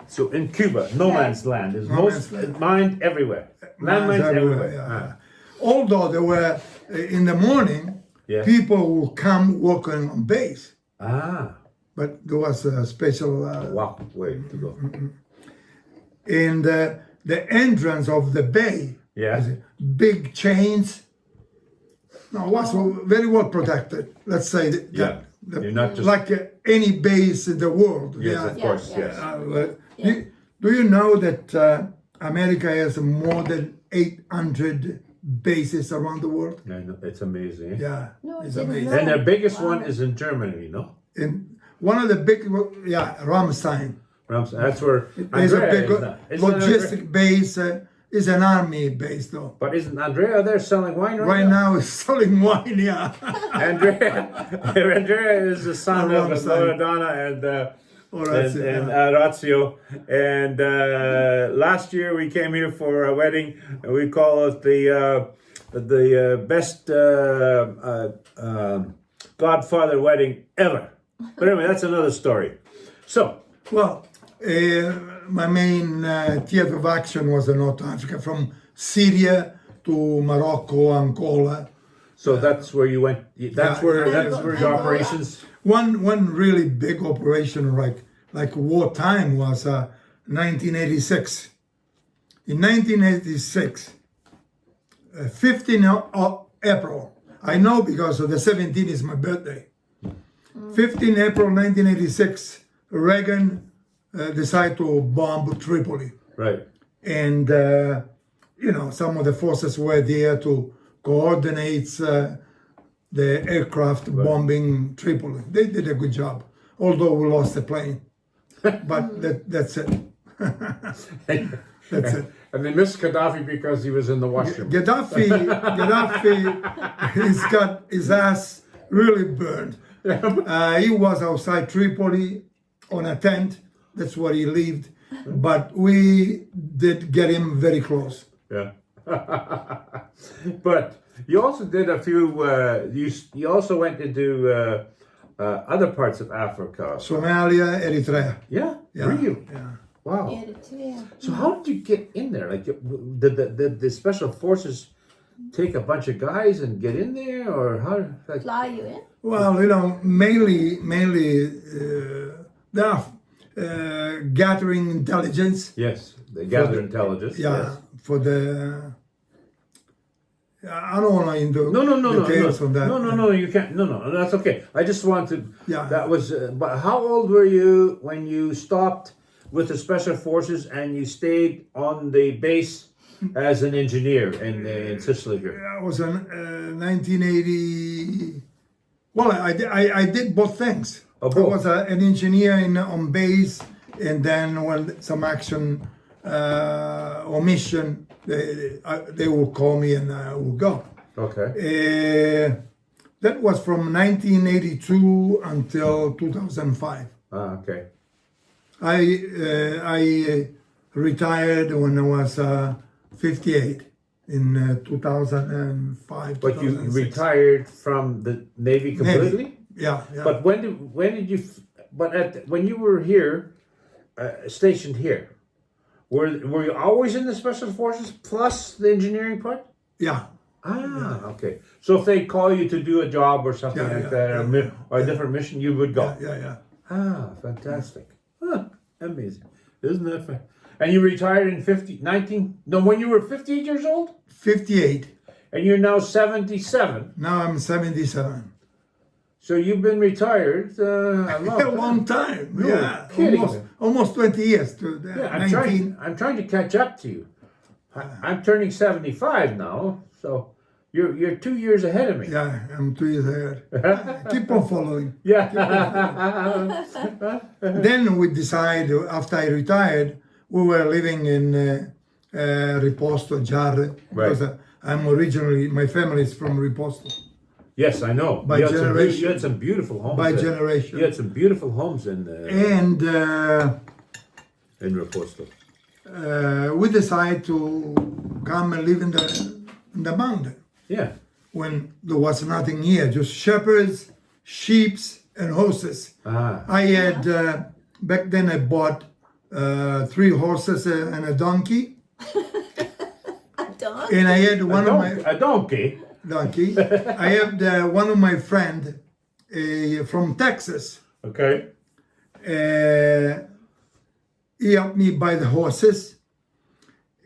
So in Cuba, no man's land. There's most mined everywhere. Landmines everywhere. Yeah. Although there were, in the morning, people will come walking on base. But there was a special... walk way to go. In the entrance of the bay, big chains. No, it was very well protected. Let's say that. You're not just... Like any base in the world. Yes, of course, yes. Do you know that America has more than 800 bases around the world? I know, it's amazing. Yeah, No, it's I didn't amazing. know. And their biggest one is in Germany, no? And one of the big, Ramstein. That's where There's a Andrea big is now. logistic base. Is an army base though. But isn't Andrea there selling wine Right now is selling wine, yeah. Andrea is the son of Loredana and Orazio. And last year we came here for a wedding, and we call it the best Godfather wedding ever. But anyway, that's another story. So, well, my main theater of action was in North Africa, from Syria to Morocco, Angola. So that's where you went. That's where your operations. One really big operation, like wartime, was 1986. In 1986, 15 of April. I know because of the 17th is my birthday. 15 April 1986, Reagan decided to bomb Tripoli. Right. And, some of the forces were there to coordinate the aircraft bombing Tripoli. They did a good job, although we lost the plane. But that's it. That's it. And they missed Gaddafi because he was in the washroom. Gaddafi, he's got his ass really burned. He was outside Tripoli on a tent. That's where he lived. But we did get him very close. Yeah. But you also did a few, you also went into other parts of Africa. Somalia, Eritrea. Yeah? Yeah. Really? Yeah. Wow. Eritrea. So how did you get in there? Like, did the special forces take a bunch of guys and get in there, or how? Like, Fly you in? Well, mainly they are gathering intelligence. yes, they gather intelligence. Yeah, Yes. for the. I don't want to into No, details on that. No, you can't. No, that's okay. I just wanted. Yeah. That was. But how old were you when you stopped with the special forces and you stayed on the base as an engineer in Sicily here? I was in 1980. Well, I did both things. Oh, I both. was an engineer on base, and then when some action or mission, they will call me and I will go. Okay. That was from 1982 until 2005. Okay. I retired when I was 58 in 2005. But you 2006. retired from the Navy completely? Navy. Yeah. But when did you? When you were here, stationed here, were you always in the special forces plus the engineering part? Yeah. Okay. So if they call you to do a job or something like that, or a different mission, you would go. Yeah. Fantastic. Amazing. Isn't that fun? And you retired in when you were 58 years old? 58. And you're now 77. Now I'm 77. So you've been retired a long time. No Yeah. kidding. Almost 20 years. I'm trying to catch up to you. I'm turning 75 now, so you're 2 years ahead of me. Yeah, I'm 2 years ahead. Keep on following. Yeah. Then we decided, after I retired, we were living in Riposto, Giarre, because I'm originally, my family is from Riposto. Yes, I know. By generation. You had some beautiful homes. By generation. You had some beautiful homes in Riposto. We decided to come and live in the mountain. Yeah. When there was nothing here, just shepherds, sheep, and horses. I had, back then I bought 3 horses and a donkey. A dog? And I had one of my A donkey. donkey. I had one of my friend from Texas. Okay. He helped me buy the horses,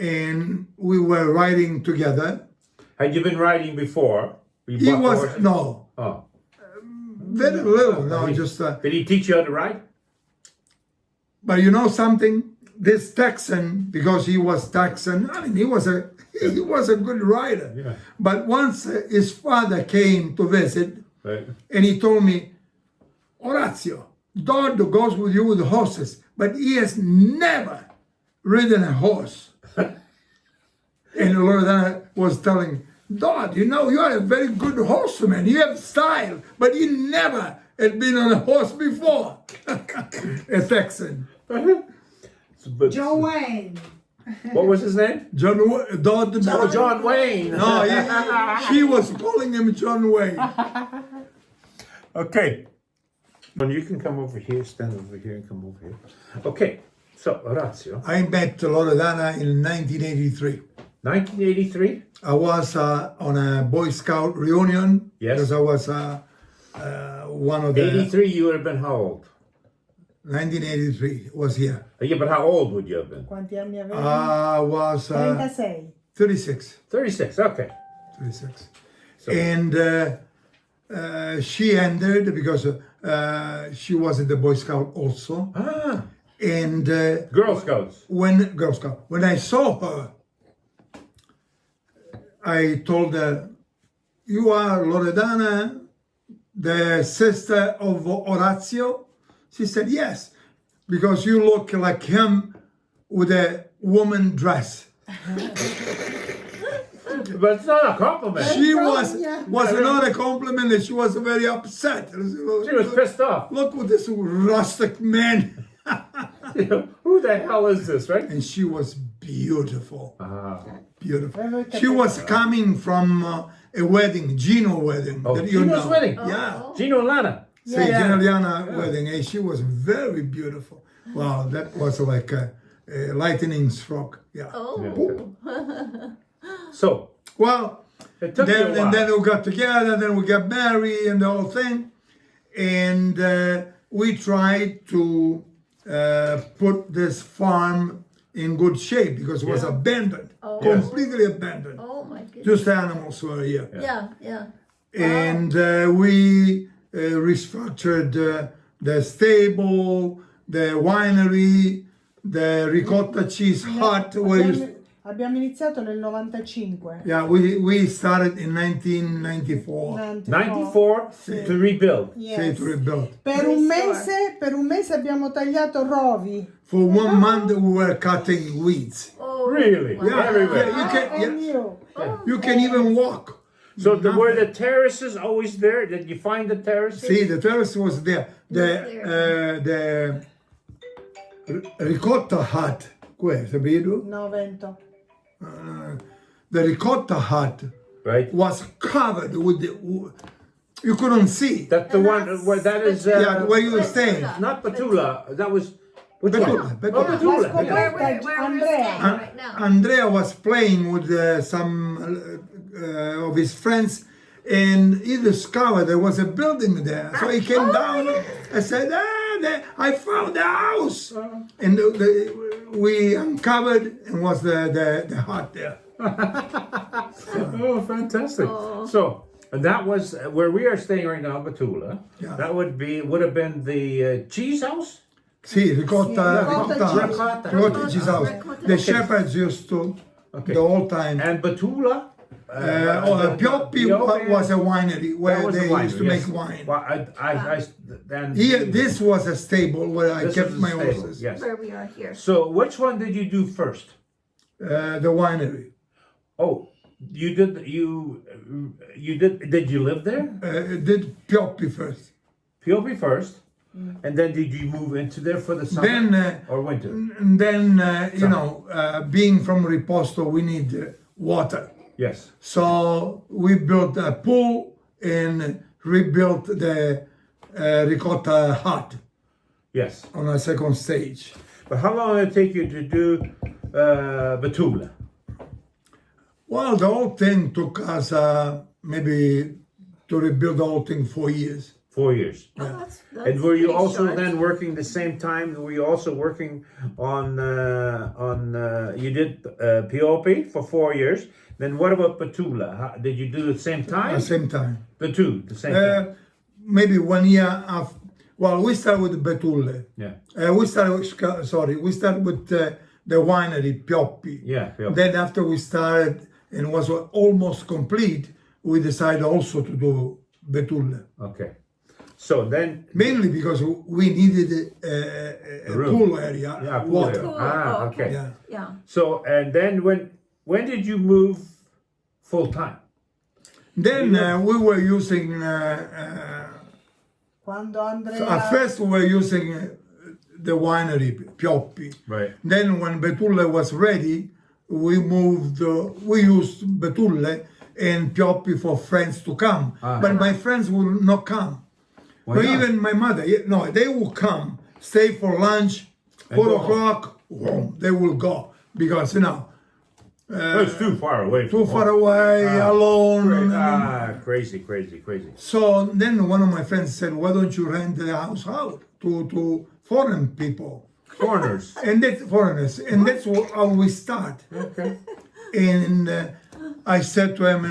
and we were riding together. Had you been riding before? You He bought was horses? no, Oh. very little. No, just. Did he teach you how to ride? But you know something? This Texan, because he was Texan, I mean, he was a good rider. Yeah. But once his father came to visit, Right. and he told me, Orazio, Dad goes with you with the horses, but he has never ridden a horse. And Loredana was telling, Dad, you know, you are a very good horseman. You have style, but you never had been on a horse before. A Texan. But, John Wayne. what was his name? Dodd. Oh, John Wayne. No, she was calling him John Wayne. Okay. Well, you can come over here, stand over here, and come over here. Okay. So, Orazio, I met Loredana in 1983. 1983. I was on a Boy Scout reunion. Yes. Because I was one of the... 83. You would have been how old? 1983 was here. Yeah, but how old would you have been? Quanti anni avevi? I was 36. 36. 36. Okay. 36. So, And she entered because she was in the Boy Scout also. ah, And Girl Scouts. Girl Scout, when I saw her, I told her, you are Loredana, the sister of Orazio? She said, yes, because you look like him with a woman dress. But it's not a compliment. She was Yeah. not a compliment, and she was very upset. She was pissed off. Look at this rustic man. Who the hell is this, right? And she was beautiful. Ah. Beautiful. She was coming from a wedding, Gino wedding. Oh, that you Gino's know. wedding. Yeah. Gino and Lana. Say Gino Liana wedding. And she was very beautiful. Wow, that was like a lightning stroke. Yeah. Oh. So, Well, it took you a while. and then we got together, then we got married and the whole thing. And we tried to put this farm in good shape because it was abandoned, completely abandoned. Oh my goodness. Just animals were here. Yeah, yeah. And we restructured the stable, the winery, the ricotta cheese hut. Abbiamo iniziato nel 95. Yeah, we started in 1994. 94 to rebuild. Say to rebuild. Per un mese abbiamo tagliato rovi. For 1 month we were cutting weeds. Oh, Really? Yeah, Everywhere. You can even walk. So were the terraces always there? Did you find the terraces? See, the terrace was there. The ricotta hut. Questo, vedo? No, Vento. The ricotta hut Right. was covered with you couldn't see. That's the one where that is. Yeah, where you were staying. Not Betulle. That was. Which Betulle, one? Betulle. Oh, Betulle. Where- Yeah. Where we're Andrea. staying right now. Andrea was playing with some of his friends, and he discovered there was a building there. So he came down and said, I found the house. And we uncovered and was the hut there. Oh, fantastic. So, and that was where we are staying right now, Betulle. Yeah. That would have been the cheese house? Sì, ricotta cheese house. Ricotta. The shepherds used to the whole time. And Betulle? Pioppi was a winery where That was they the used to winery, make yes. wine. Well, then Here, this was a stable where I this kept is a my stable, horses. Yes. Where we are here. So, which one did you do first? The winery. Oh, you did. Did you live there? Did Pioppi first. Pioppi first, and then did you move into there for the summer Then, or winter? And then being from Riposto, we need water. Yes. So we built a pool and rebuilt the ricotta hut Yes. on a second stage. But how long did it take you to do Betulle? Well, the whole thing took us maybe to rebuild the whole thing 4 years. 4 years. Oh, that's And were you pretty also short. then working the same time? Were you also working on you did Pioppi for 4 years? Then what about Betulle? Did you do it the same At time? the same time. Betulle, the same time. Maybe 1 year after. Well, we started with Betulle. Yeah. We started with the winery Pioppi. Yeah. Pioppi. Then after we started and was almost complete, we decided also to do Betulle. Okay. So then. Mainly because we needed a pool area. Yeah, pool water. area. Cool. Ah, Oh, okay. Yeah. Yeah. So and then when did you move full time? Then we were using. Quando Andrea... At first we were using the winery Pioppi. Right. Then when Betulle was ready, we used Betulle and Pioppi for friends to come. But my friends will not come. Why But not? even my mother, no, they will come, stay for lunch, 4 go o'clock, home. They will go because It's too far away. too far away, alone. Crazy. So then one of my friends said, "Why don't you rent the house out to foreign people?" Foreigners. And that's foreigners, and that's how we start. Okay. And I said to him,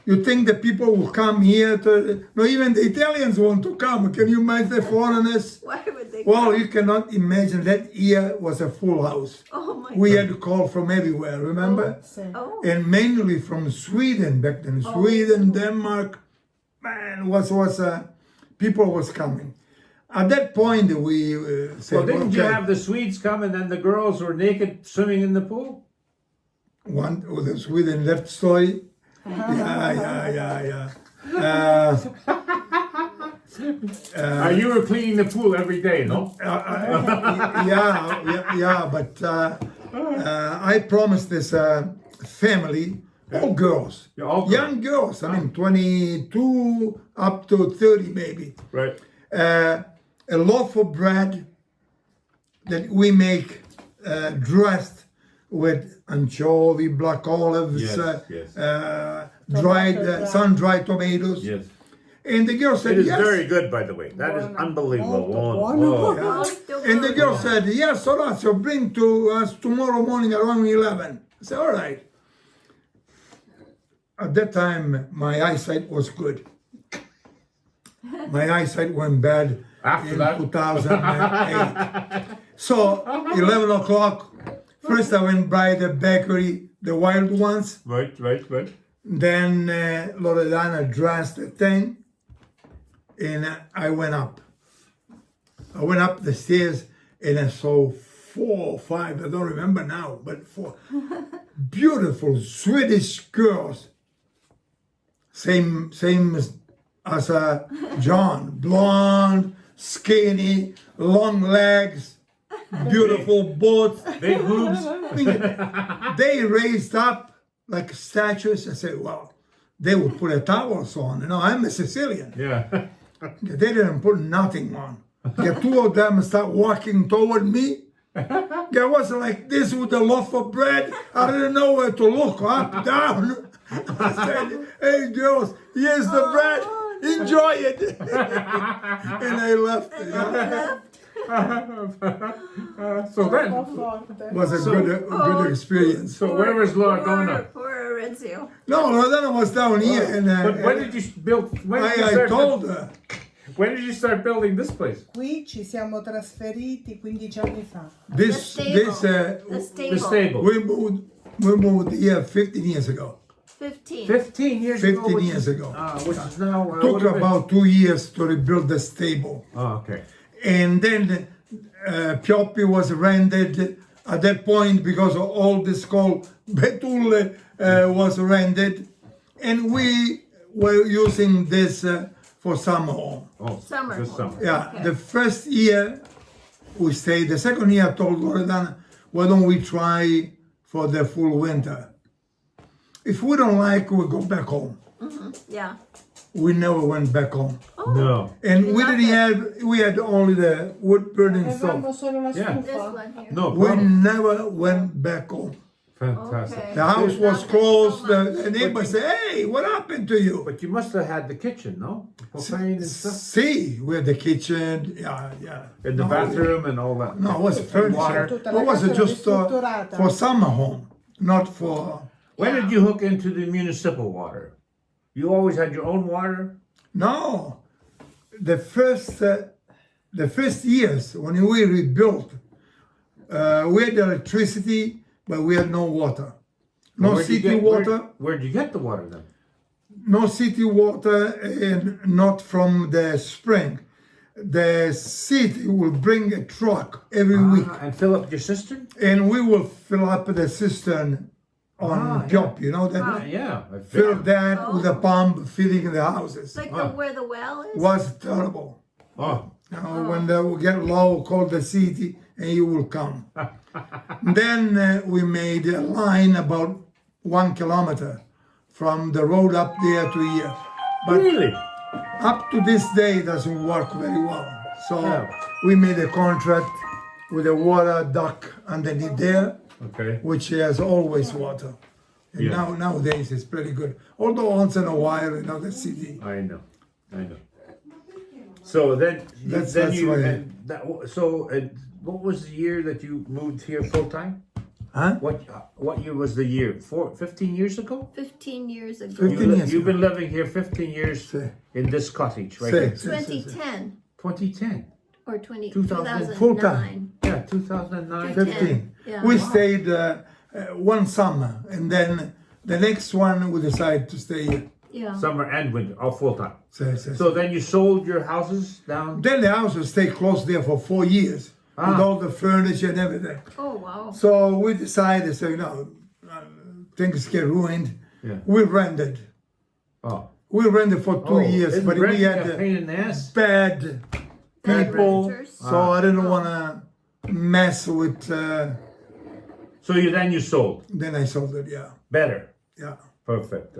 you think the people will come here no, even the Italians want to come. Can you imagine the foreigners? Why would they? Well, you cannot imagine. That year was a full house. Oh my. We had to call from everywhere, remember? Sì. Oh. And mainly from Sweden back then. Sweden, Denmark, man, people was coming. At that point, we said, Well, didn't you okay. have the Swedes come and then the girls were naked swimming in the pool? One with the Sweden left story. Yeah. You were cleaning the pool every day, no? Yeah, but I promised this family, all girls, Yeah, all girls. young girls, I mean 22 up to 30 maybe, Right. a loaf of bread that we make dressed with anchovy, black olives, Yes. dried, sun-dried tomatoes. Yes. And the girl said, It is yes. very good, by the way. That is unbelievable. Buono. Oh. And the girl said, yes, Orazio, bring to us tomorrow morning around 11. I said, all right. At that time, my eyesight was good. My eyesight went bad After in that? 2008. So, 11 o'clock, first I went by the bakery, the wild ones. Right. Then Loredana dressed the thing, and I went up. I went up the stairs, and I saw 4 or 5, I don't remember now, but 4 beautiful Swedish girls. Same as John, blonde, skinny, long legs, beautiful both. Big boobs. I mean, they raised up like statues. I said, well, they would put a towels on. I'm a Sicilian. Yeah. They didn't put nothing on. The 2 of them start walking toward me. There was like this with a loaf of bread. I didn't know where to look, up, down. I said, hey girls, here's the bread. Enjoy it. And I left. So then, It was a good experience. so where was Loredana? Poor Orazio. No, Loredana was down here. And But when did you build? I told her. When did you start building this place? Qui ci siamo trasferiti 15 anni fa. The stable. The stable. We moved here 15 years ago. 15. 15 years ago. 15 which years is- ago. Which is now. Took what have been- about 2 years to rebuild the stable. Oh, okay. And then Pioppi was rented at that point because of all this called Betulle was rented. And we were using this for summer home. Oh, Summer. This summer. Yeah, Okay. the first year we stayed. The second year I told Loredana, why don't we try for the full winter? If we don't like, we go back home. Yeah. we never went back home. No. And You we love didn't it. have, we had only the wood burning Avevamo stove. solo la Yeah. This stufa. one here. No We problem. never went back home. Fantastic. Okay. The house You was love it closed. so much. The neighbor said, "Hey, what happened to you?" But you must have had the kitchen, no? Propane and stuff. See, we had the kitchen. Yeah. In the No, bathroom and all that. No, it was furniture. Water. Tutta la It was casa era just ristrutturata. for summer home, not for. When did you hook into the municipal water? You always had your own water? No, the first years when we rebuilt, we had electricity, but we had no water. No Where'd you city get- water. Where'd you get the water then? No city water, and not from the spring. The city will bring a truck every week, And fill up your cistern? and we will fill up the cistern on yeah. Pioppi, you know that? Yeah. Fill that with a pump, filling the houses. Like Ah. where the well is? Was terrible. Oh, You know, when they will get low, call the city, and you will come. Then we made a line about 1 kilometer from the road up there to here. But really? up to this day, it doesn't work very well. So Yeah. we made a contract with a water duct underneath there, Okay. which has always water. And Yeah. nowadays it's pretty good. Although once in a while, you know, the city. I know. So then, That's you. why- And what was the year that you moved here full time? Huh? What year was the year? 15 years ago? 15 years ago. 15 years You've ago. been living here 15 years Say. in this cottage, right? Say. here. 2010 2010. or 20, 2000 full time. 2009. Yeah, 2009. 15. Yeah. We Wow. stayed one summer, and then the next one we decided to stay here. Yeah. Summer and winter, all full time. So So then you sold your houses down. then the house will stay closed there for 4 years with all the furniture and everything. Oh, wow. So we decided, so things get ruined. Yeah. We rented. Oh, We rented for 2 years, isn't but we renting had a pain in the ass? bad people, renters? so I didn't want to mess with. So then you sold. Then I sold it. Yeah, Better. yeah. Perfect.